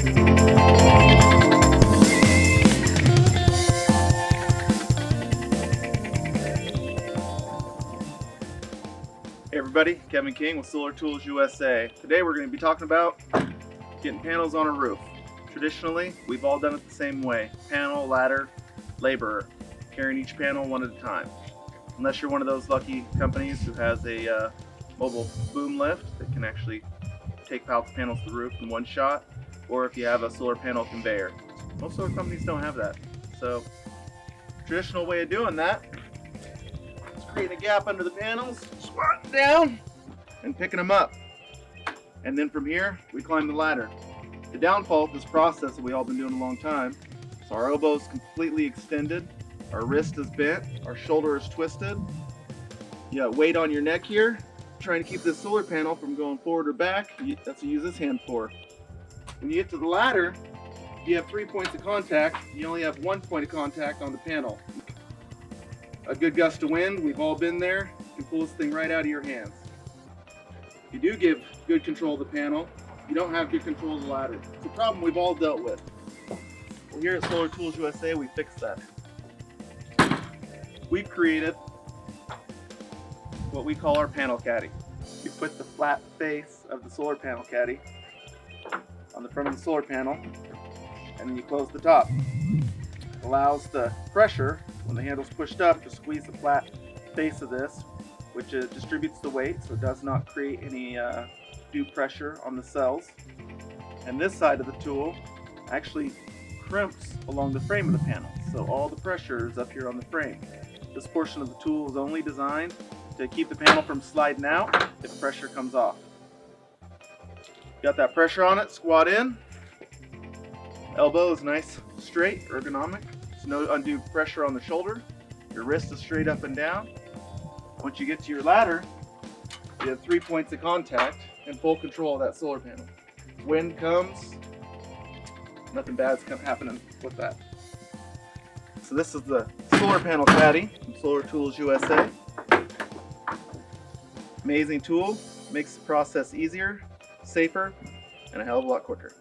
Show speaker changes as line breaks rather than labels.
Hey everybody, Kevin King with Solar Tools USA. Today we're going to be talking about getting panels on a roof. Traditionally, we've all done it the same way. Panel, ladder, laborer, carrying each panel one at a time. Unless you're one of those lucky companies who has a mobile boom lift that can actually take panels to the roof in one shot, or if you have a solar panel conveyor. Most solar companies don't have that. So, traditional way of doing that, creating a gap under the panels, squatting down, and picking them up. And then from here, we climb the ladder. The downfall of this process that we've all been doing a long time, so our elbow is completely extended, our wrist is bent, our shoulder is twisted. You got weight on your neck here, trying to keep this solar panel from going forward or back. That's what you use this hand for. When you get to the ladder, you have 3 points of contact. You only have 1 point of contact on the panel. A good gust of wind, we've all been there, you can pull this thing right out of your hands. If you do give good control of the panel, you don't have good control of the ladder. It's a problem we've all dealt with. Well, here at Solar Tools USA, we fixed that. We've created what we call our Panel Caddy. You put the flat face of the Solar Panel Caddy on the front of the solar panel, and then you close the top. It allows the pressure, when the handle's pushed up, to squeeze the flat face of this, which distributes the weight, so it does not create any due pressure on the cells. And this side of the tool actually crimps along the frame of the panel, so all the pressure is up here on the frame. This portion of the tool is only designed to keep the panel from sliding out if pressure comes off. Got that pressure on it, squat in. Elbow is nice, straight, ergonomic. There's no undue pressure on the shoulder. Your wrist is straight up and down. Once you get to your ladder, you have 3 points of contact and full control of that solar panel. Wind comes, nothing bad's happening with that. So this is the Solar Panel Caddy from Solar Tools USA. Amazing tool, makes the process easier, safer, and a hell of a lot quicker.